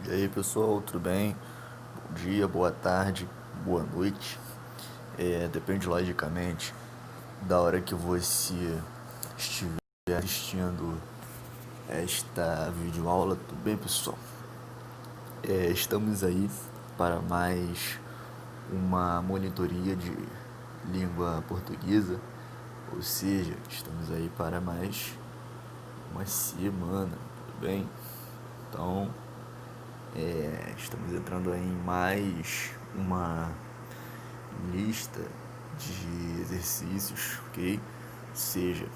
E aí pessoal, tudo bem? Bom dia, boa tarde, boa noite. Depende logicamente da hora que você estiver assistindo esta videoaula, tudo bem pessoal? Estamos aí para mais uma monitoria de língua portuguesa, ou seja, estamos aí para mais uma semana, tudo bem? Então, estamos entrando aí em mais uma lista de exercícios, ok? Seja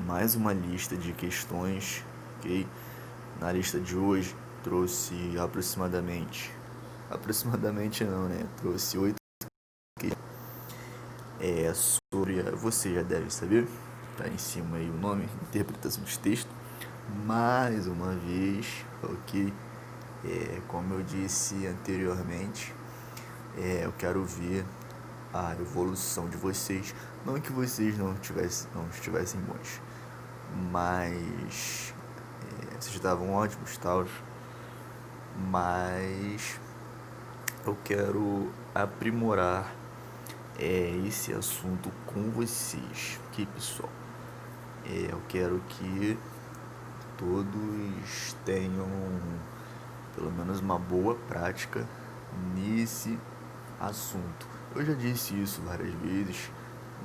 mais uma lista de questões, ok? Na lista de hoje trouxe aproximadamente não, né? Trouxe 8 sobre, você já deve saber, tá em cima aí o nome, interpretação de texto. Mais uma vez, ok? Como eu disse anteriormente, eu quero ver a evolução de vocês. Não que vocês não estivessem bons, mas vocês estavam ótimos, tal. Mas eu quero aprimorar esse assunto com vocês, ok, pessoal? Eu quero que todos tenham pelo menos uma boa prática nesse assunto. Eu já disse isso várias vezes,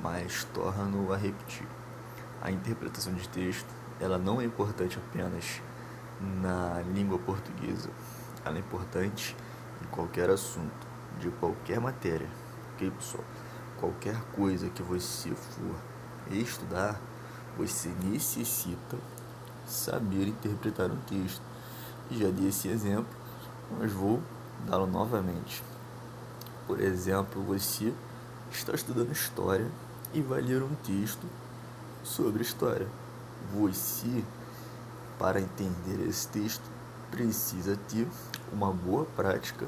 mas torno a repetir. A interpretação de texto, ela não é importante apenas na língua portuguesa. Ela é importante em qualquer assunto, de qualquer matéria, ok, pessoal? Qualquer coisa que você for estudar, você necessita saber interpretar um texto. Já dei esse exemplo, mas vou dá-lo novamente. Por exemplo, você está estudando história e vai ler um texto sobre história. Você, para entender esse texto, precisa ter uma boa prática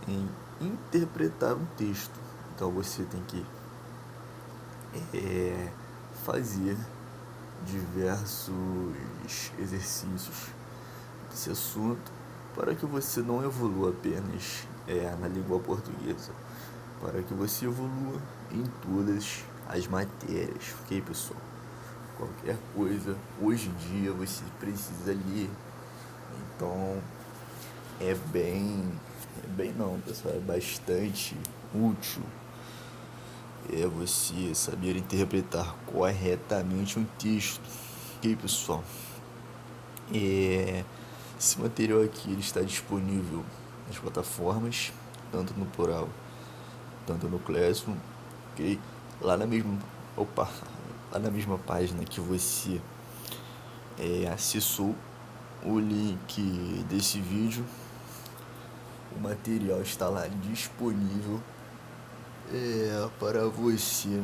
em interpretar um texto. Então você tem que fazer diversos exercícios desse assunto para que você não evolua apenas na língua portuguesa, para que você evolua em todas as matérias, ok, pessoal? Qualquer coisa, hoje em dia você precisa ler, então bem não, pessoal, é bastante útil você saber interpretar corretamente um texto, ok, pessoal? Esse material aqui ele está disponível nas plataformas, tanto no plural, tanto no Classroom, ok? Lá na mesma, opa, lá na mesma página que você acessou o link desse vídeo, o material está lá disponível para você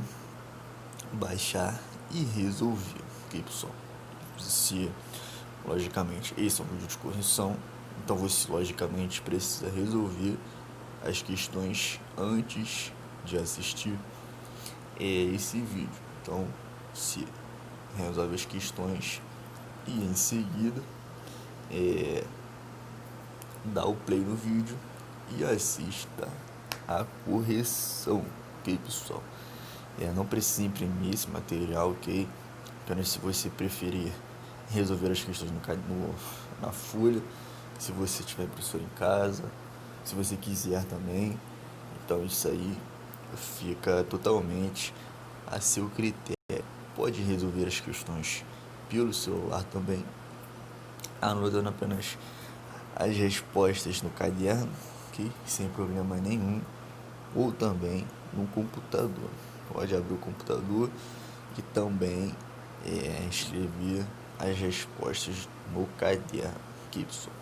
baixar e resolver, ok, pessoal? Você, logicamente, esse é um vídeo de correção, então você logicamente precisa resolver as questões antes de assistir esse vídeo. Então, se resolve as questões e em seguida dá o play no vídeo e assista a correção, ok, pessoal? Não precisa imprimir esse material, ok? Apenas se você preferir resolver as questões na folha, se você tiver impressora em casa, se você quiser também. Então isso aí fica totalmente a seu critério. Pode resolver as questões pelo celular também, anotando apenas as respostas no caderno, ok? Sem problema nenhum, ou também no computador. Pode abrir o computador e também escrever as respostas no caderno, ok, pessoal?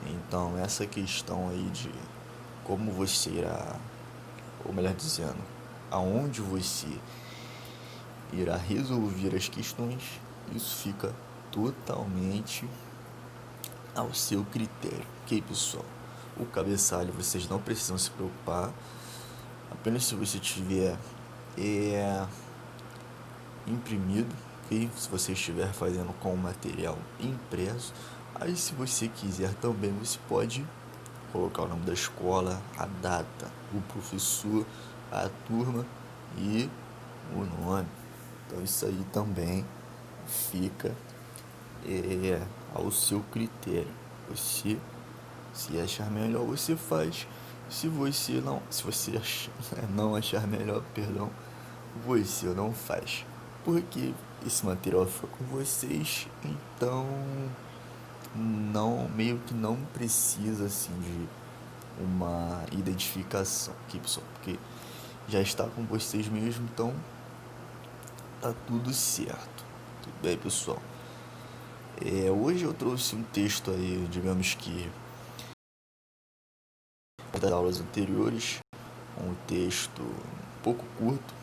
Então essa questão aí de como você irá, ou melhor dizendo, aonde você irá resolver as questões, isso fica totalmente ao seu critério, ok, pessoal? O cabeçalho vocês não precisam se preocupar, apenas se você tiver imprimido, ok? Se você estiver fazendo com o material impresso, Aí, se você quiser também, você pode colocar o nome da escola, a data, o professor, a turma e o nome. Então isso aí também fica ao seu critério. Você, se achar melhor, você faz. Se você não achar melhor, perdão, você não faz. Porque esse material foi com vocês, então não, meio que não precisa assim de uma identificação aqui, pessoal, porque já está com vocês mesmo, então tá tudo certo. Tudo bem, pessoal? Hoje eu trouxe um texto aí, digamos que das aulas anteriores, um texto um pouco curto,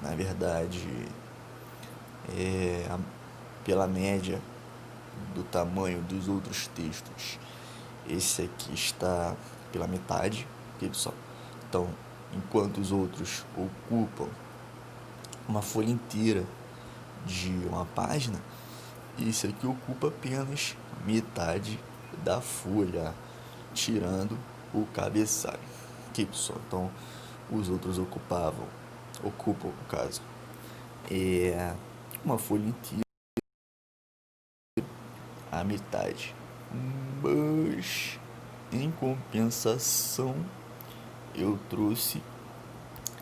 na verdade, é, pela média do tamanho dos outros textos. Esse aqui está pela metade, ok, pessoal? Então, enquanto os outros ocupam uma folha inteira de uma página, esse aqui ocupa apenas metade da folha, tirando o cabeçalho. Ok, pessoal? Então, os outros ocupam, no caso, uma folha inteira, a metade. Mas, em compensação, eu trouxe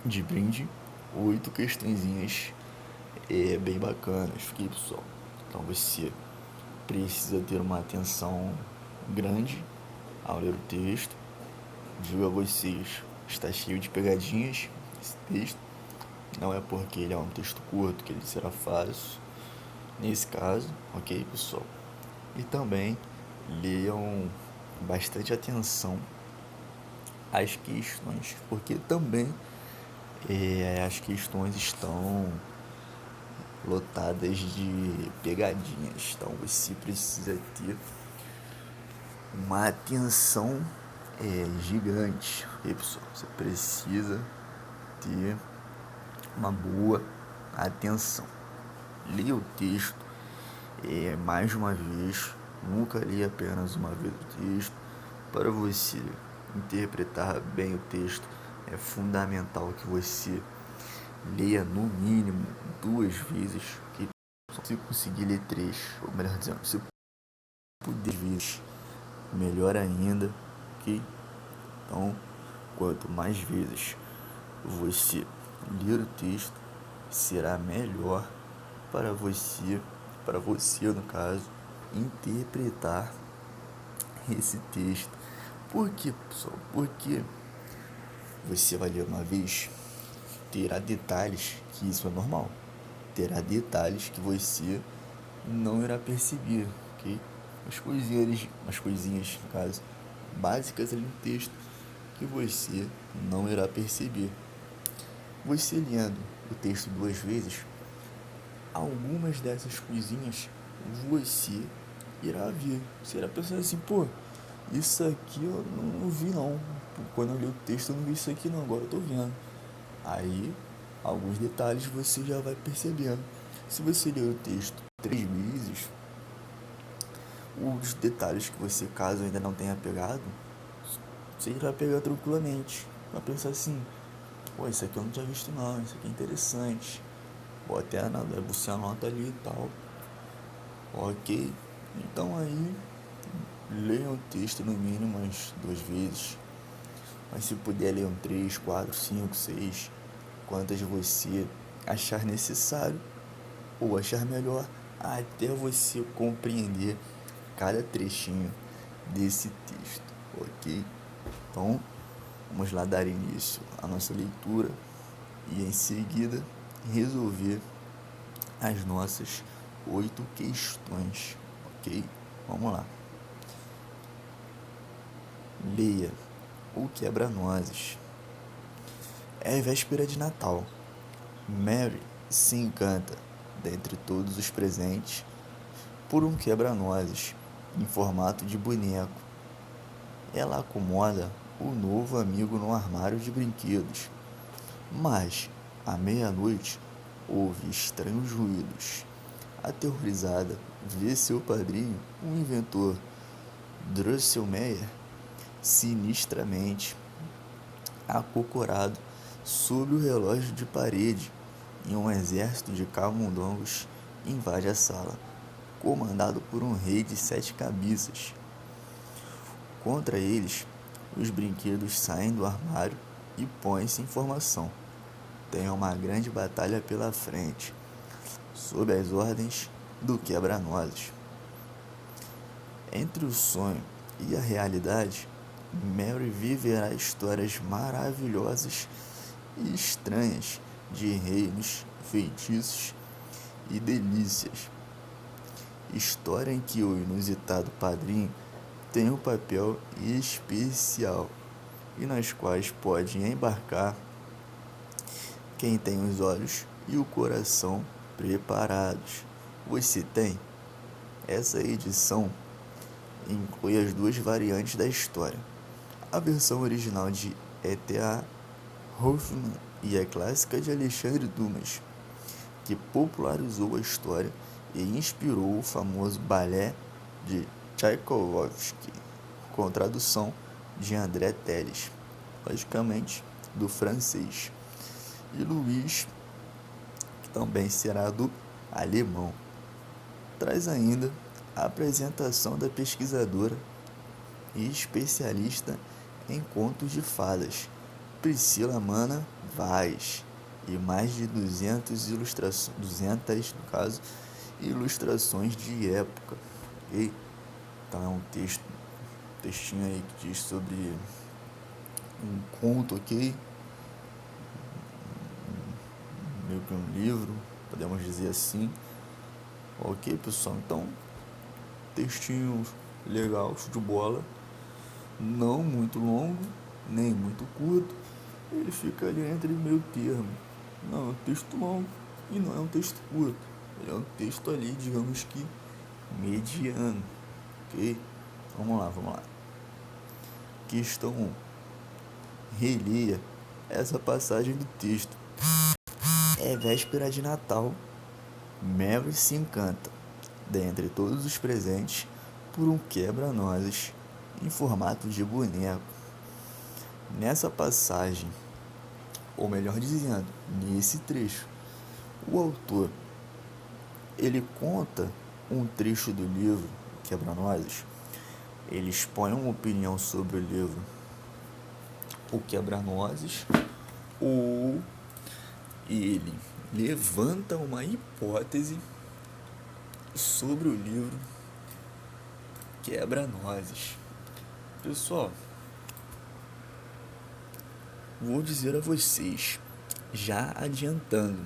de brinde 8 questõezinhas bem bacanas, ok, pessoal? Então você precisa ter uma atenção grande ao ler o texto. Digo a vocês, está cheio de pegadinhas esse texto. Não é porque ele é um texto curto que ele será fácil, nesse caso, ok, pessoal? E também leiam bastante atenção às questões, porque também as questões estão lotadas de pegadinhas. Então você precisa ter uma atenção gigante. E aí, pessoal, você precisa ter uma boa atenção. Leia o texto mais de uma vez. Nunca leia apenas uma vez o texto. Para você interpretar bem o texto, é fundamental que você leia no mínimo 2 vezes. Que se conseguir ler 3, ou melhor dizendo, se puder vezes, melhor ainda, ok? Então, quanto mais vezes você ler o texto, será melhor para você no caso, interpretar esse texto. Por quê, pessoal? Porque você vai ler uma vez, terá detalhes que isso é normal. Terá detalhes que você não irá perceber, ok? Umas coisinhas, no caso, básicas ali no texto que você não irá perceber. Você lendo o texto 2 vezes, algumas dessas coisinhas você irá ver. Você irá pensar assim, pô, isso aqui eu não vi não. Quando eu li o texto eu não vi isso aqui não, agora eu tô vendo. Aí, alguns detalhes você já vai percebendo. Se você ler o texto 3 vezes, os detalhes que você, caso ainda não tenha pegado, você irá pegar tranquilamente. Vai pensar assim, pô, isso aqui eu não tinha visto não, isso aqui é interessante. Ou até você anota ali e tal. Ok? Então aí, leia o texto no mínimo umas 2 vezes. Mas se puder ler 3, 4, 5, 6, quantas você achar necessário ou achar melhor, até você compreender cada trechinho desse texto, ok? Então, vamos lá dar início à nossa leitura e em seguida resolver as nossas 8 questões, ok? Vamos lá. Leia o quebra-nozes. É véspera de Natal. Mary se encanta, dentre todos os presentes, por um quebra-nozes em formato de boneco. Ela acomoda o novo amigo no armário de brinquedos. Mas, à meia-noite, ouve estranhos ruídos. Aterrorizada, vê seu padrinho, o inventor Drosselmeyer, sinistramente acocorado sob o relógio de parede, e um exército de camundongos invade a sala, comandado por um rei de 7 cabeças. Contra eles, os brinquedos saem do armário e põem-se em formação. Tem uma grande batalha pela frente, sob as ordens do quebra-nozes. Entre o sonho e a realidade, Mary viverá histórias maravilhosas e estranhas de reinos, feitiços e delícias. História em que o inusitado padrinho tem um papel especial e nas quais pode embarcar quem tem os olhos e o coração preparados. Você tem? Essa edição inclui as 2 variantes da história: a versão original de E.T.A. Hoffmann e a clássica de Alexandre Dumas, que popularizou a história e inspirou o famoso balé de Tchaikovsky, com tradução de André Teles, logicamente do francês, e Luiz, que também será do alemão. Traz ainda a apresentação da pesquisadora e especialista em contos de fadas, Priscila Mana Vaz, e mais de 200 ilustrações de época. Okay? Então é um textinho aí que diz sobre um conto, ok? Meio que um livro, podemos dizer assim. Ok, pessoal? Então, textinho legal, show de bola. Não muito longo, nem muito curto. Ele fica ali entre meio termo. Não é um texto longo e não é um texto curto. Ele é um texto ali, digamos que mediano. Ok? Vamos lá. Questão 1. Relia essa passagem do texto. É véspera de Natal. Mary se encanta, dentre todos os presentes, por um quebra-nozes em formato de boneco. Nessa passagem, ou melhor dizendo, nesse trecho, o autor ele conta um trecho do livro Quebra-Nozes. Ele expõe uma opinião sobre o livro O Quebra-Nozes, ou ele levanta uma hipótese sobre o livro Quebra-Nozes. Pessoal, vou dizer a vocês, já adiantando,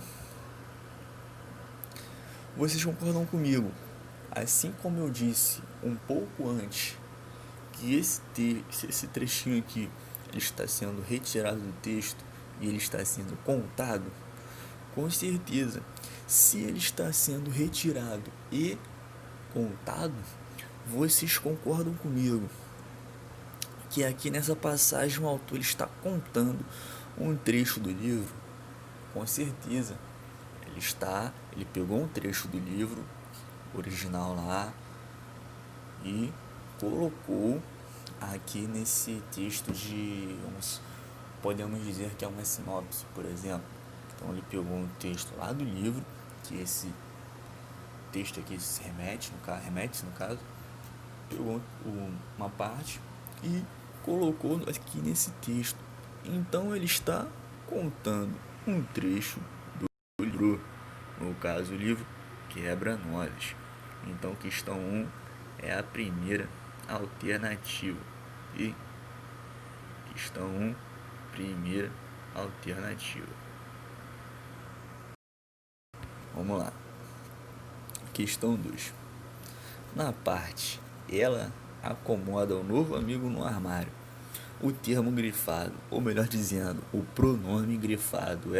vocês concordam comigo? Assim como eu disse um pouco antes, que esse trechinho aqui ele está sendo retirado do texto e ele está sendo contado, com certeza, se ele está sendo retirado e contado, vocês concordam comigo que aqui nessa passagem o autor está contando um trecho do livro? Com certeza, ele pegou um trecho do livro original lá e colocou aqui nesse texto podemos dizer que é uma sinopse, por exemplo. Então ele pegou um texto lá do livro, que esse texto aqui remete no caso, pegou uma parte e colocou aqui nesse texto. Então ele está contando um trecho do livro, no caso o livro Quebra-Nozes. Então questão 1 é a primeira alternativa. E questão 1, primeira alternativa. Vamos lá. Questão 2. Na parte, ela acomoda o novo amigo no armário. O termo grifado, ou melhor dizendo, o pronome grifado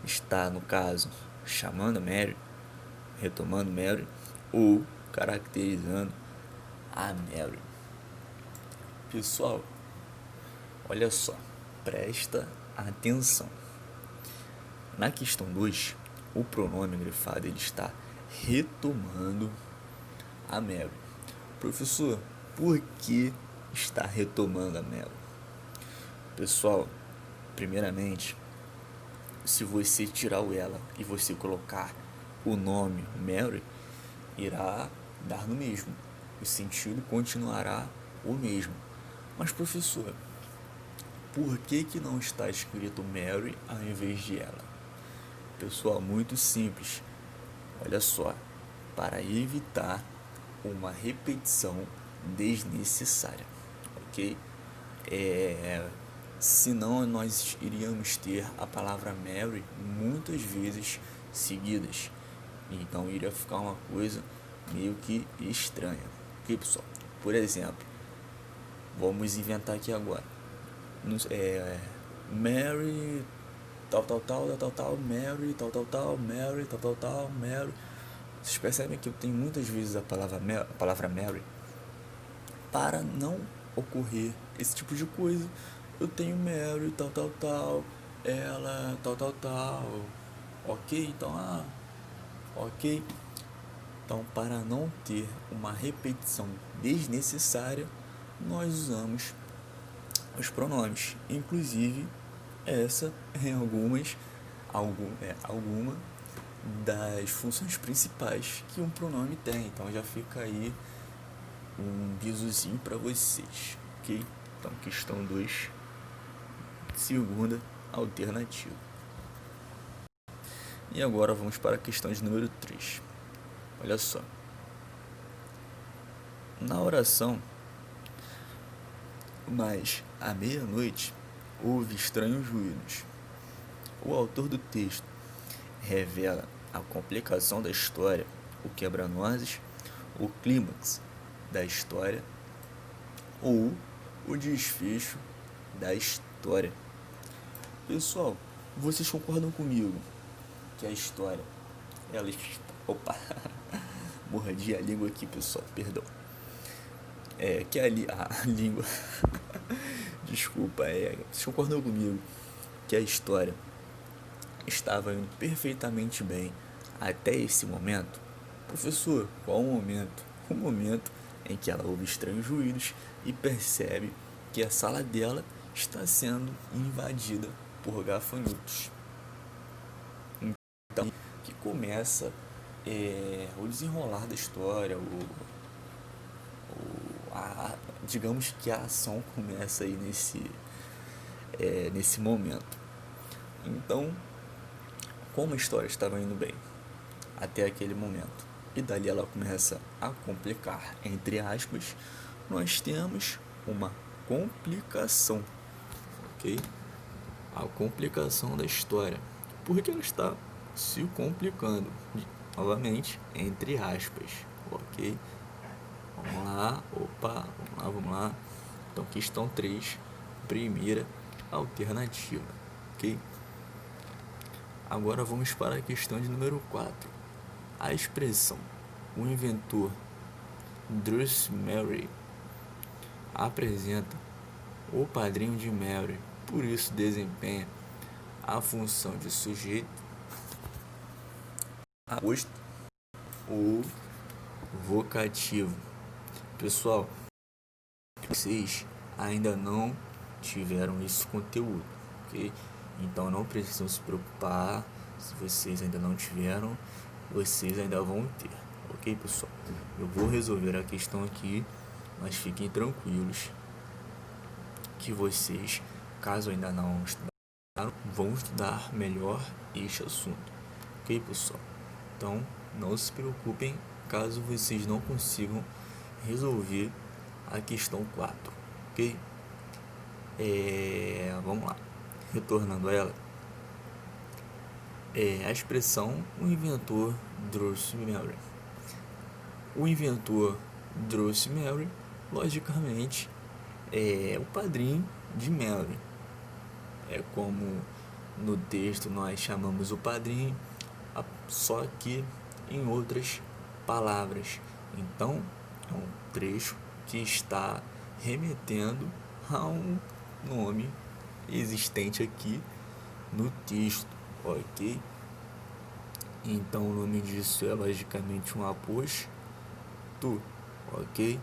está, no caso, chamando Mary, retomando Mary, ou caracterizando a Mary. Pessoal, olha só, presta atenção. Na questão 2, o pronome grifado ele está retomando a Mary. Professor, por que está retomando a Mary? Pessoal, primeiramente, se você tirar o ela e você colocar o nome Mary, irá dar no mesmo. O sentido continuará o mesmo. Mas, professor, por que não está escrito Mary ao invés de ela? Pessoal, muito simples. Olha só, para evitar uma repetição desnecessária, ok? Senão nós iríamos ter a palavra Mary muitas vezes seguidas. Então iria ficar uma coisa meio que estranha. Ok, pessoal? Por exemplo, vamos inventar aqui agora. Mary, tal, Mary, tal, Mary, tal, Mary. Vocês percebem que eu tenho muitas vezes a palavra Mary? Para não ocorrer esse tipo de coisa, eu tenho Mary, tal, ela, tal. Ok? Então, ok. Então, para não ter uma repetição desnecessária, nós usamos os pronomes. Inclusive, essa é alguma das funções principais que um pronome tem. Então, já fica aí um bizuzinho para vocês, ok? Então, questão 2, segunda alternativa. E agora vamos para a questão de número 3. Olha só. Na oração, mas à meia-noite houve estranhos ruídos. O autor do texto revela a complicação da história, o quebra-nozes, o clímax da história ou o desfecho da história. Pessoal, vocês concordam comigo que a história, ela... Opa, mordi a língua aqui, pessoal, perdão. Que a língua... Desculpa, vocês concordam comigo que a história estava indo perfeitamente bem até esse momento? Professor, qual o momento? O momento em que ela ouve estranhos ruídos e percebe que a sala dela está sendo invadida por gafanhotos. Então, que começa o desenrolar da história, digamos que a ação começa aí nesse momento. Então, como a história estava indo bem até aquele momento, e dali ela começa a complicar, entre aspas, nós temos uma complicação, ok? A complicação da história, porque ela está se complicando, novamente, entre aspas, ok? Vamos lá. Então, questão 3, primeira alternativa, ok? Agora vamos para a questão de número 4. A expressão, o inventor Druce Mary apresenta o padrinho de Mary, por isso desempenha a função de sujeito aposto ou vocativo. Pessoal, vocês ainda não tiveram esse conteúdo, ok? Então não precisam se preocupar, se vocês ainda não tiveram, vocês ainda vão ter, ok, pessoal? Eu vou resolver a questão aqui, mas fiquem tranquilos que vocês, caso ainda não estudaram, vão estudar melhor este assunto, ok, pessoal? Então não se preocupem caso vocês não consigam resolver a questão 4, ok? Vamos lá, retornando a ela. A expressão o inventor Druce Mary. O inventor Druce Mary, logicamente, é o padrinho de Mary. É como no texto nós chamamos o padrinho, só que em outras palavras. Então, é um trecho que está remetendo a um nome existente aqui no texto, ok? Então o nome disso é logicamente um aposto, ok?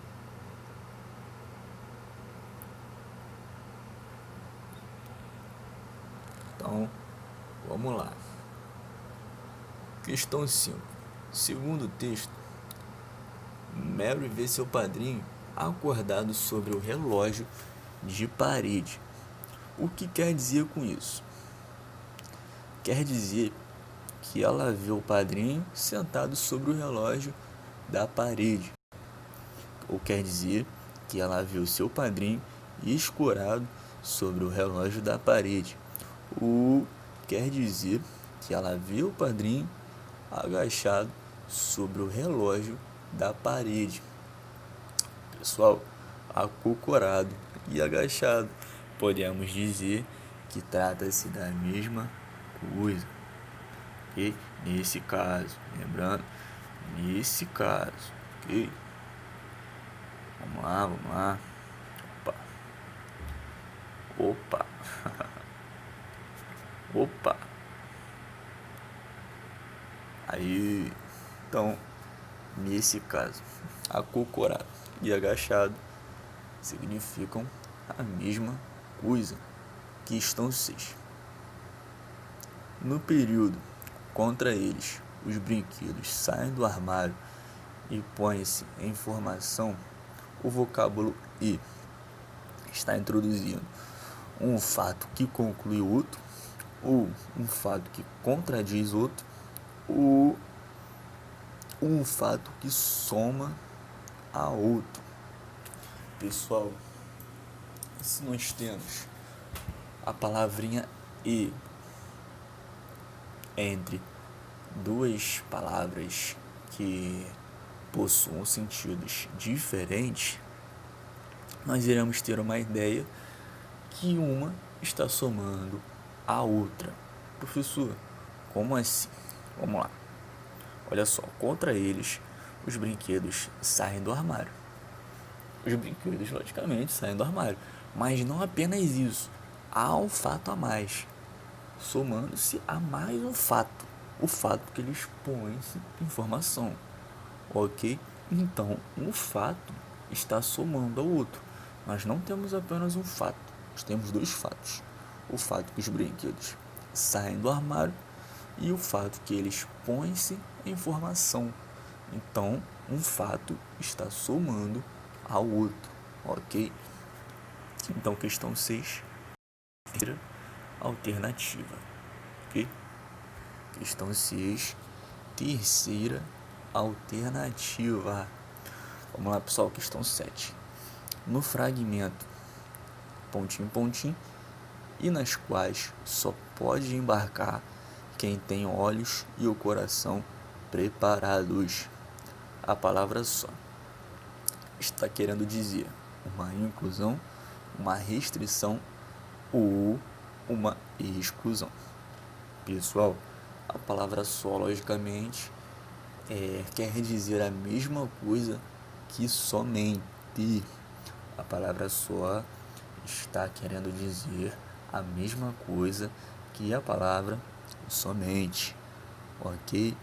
Então, vamos lá. Questão 5. Segundo o texto, Mary vê seu padrinho acordado sobre o relógio de parede. O que quer dizer com isso? Quer dizer que ela vê o padrinho sentado sobre o relógio da parede. Ou quer dizer que ela vê o seu padrinho escorado sobre o relógio da parede. Ou quer dizer que ela vê o padrinho agachado sobre o relógio da parede. Pessoal, acocorado e agachado, podemos dizer que trata-se da mesma coisa. Ok? Nesse caso, lembrando, nesse caso, ok? Vamos lá. Opa. Opa. Aí, então, nesse caso, acocorado e agachado significam a mesma coisa. Questão 6. No período contra eles, os brinquedos saem do armário e põem-se em formação, o vocábulo e está introduzindo um fato que conclui outro, ou um fato que contradiz outro, ou um fato que soma a outro. Pessoal, se nós temos a palavrinha e entre duas palavras que possuam sentidos diferentes, nós iremos ter uma ideia que uma está somando a outra. Professor, como assim? Vamos lá. Olha só, contra eles, os brinquedos saem do armário. Os brinquedos, logicamente, saem do armário. Mas não apenas isso. Há um fato a mais, somando-se a mais um fato. O fato que eles põem-se em formação. Ok? Então, um fato está somando ao outro. Nós não temos apenas um fato, nós temos dois fatos. O fato que os brinquedos saem do armário e o fato que eles põem-se em formação. Então, um fato está somando ao outro, ok? Então, questão 6, alternativa, ok? Questão 6, terceira alternativa. Vamos lá, pessoal, questão 7. No fragmento, pontinho, e nas quais só pode embarcar quem tem olhos e o coração preparados. A palavra só está querendo dizer uma inclusão, uma restrição ou uma exclusão. Pessoal, a palavra só, logicamente, quer dizer a mesma coisa que somente. A palavra só está querendo dizer a mesma coisa que a palavra somente, ok?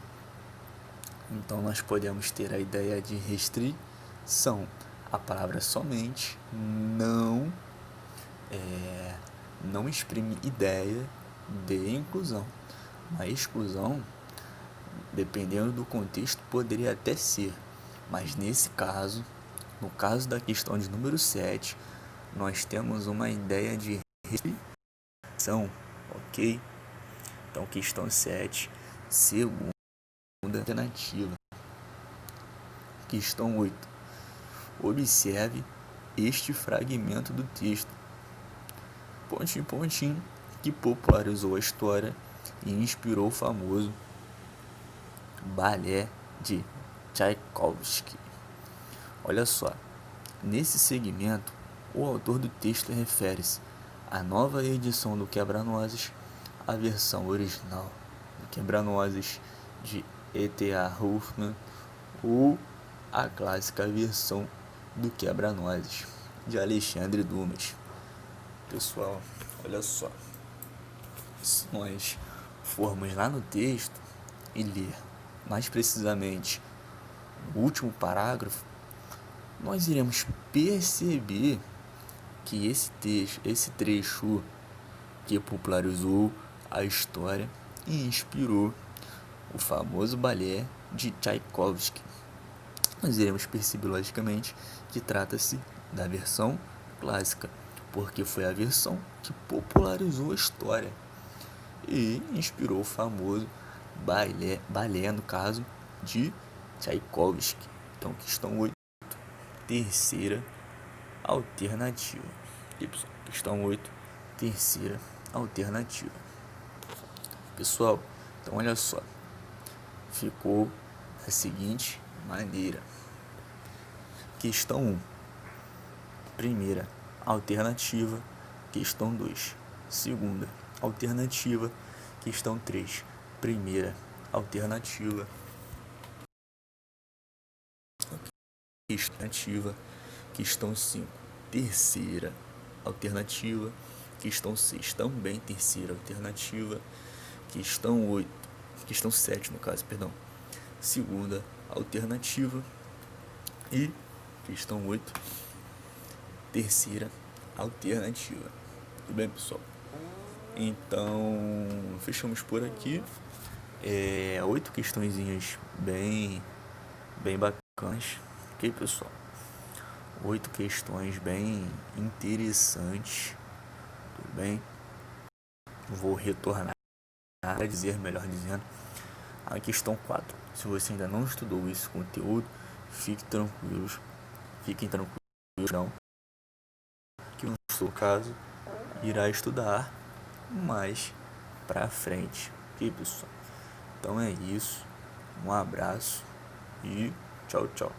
Então nós podemos ter a ideia de restrição. A palavra somente não exprime ideia de inclusão. Uma exclusão, dependendo do contexto, poderia até ser, mas nesse caso, no caso da questão de número 7, nós temos uma ideia de restrição, ok? Então, questão 7, segunda alternativa. Questão 8. Observe este fragmento do texto. Pontinho, que popularizou a história e inspirou o famoso balé de Tchaikovsky. Olha só, nesse segmento, o autor do texto refere-se à nova edição do Quebra-Nozes, à versão original do Quebra-Nozes de E.T.A. Hoffmann ou a clássica versão do Quebra-Nozes de Alexandre Dumas. Pessoal, olha só, se nós formos lá no texto, e ler mais precisamente o último parágrafo, nós iremos perceber que esse trecho que popularizou a história e inspirou o famoso balé de Tchaikovsky. Nós iremos perceber logicamente que trata-se da versão clássica, porque foi a versão que popularizou a história e inspirou o famoso balé no caso de Tchaikovsky. Então, questão 8, terceira alternativa. E, pessoal, questão 8, terceira alternativa. Pessoal, então olha só, ficou da seguinte maneira. Questão 1, primeira alternativa. Questão 2, segunda alternativa. Questão 3, primeira alternativa. Alternativa. Questão 5, terceira alternativa. Questão 6, também terceira alternativa. Questão 7 no caso, perdão, segunda alternativa. E questão 8, terceira alternativa. Tudo bem, pessoal? Então, fechamos por aqui. 8 questõezinhas bem bacanas. Ok, pessoal? 8 questões bem interessantes. Tudo bem? Vou retornar a dizer, melhor dizendo, a questão 4. Se você ainda não estudou esse conteúdo, fiquem tranquilos, não, que no seu caso irá estudar mais pra frente. Ok, pessoal? Então é isso. Um abraço e tchau, tchau.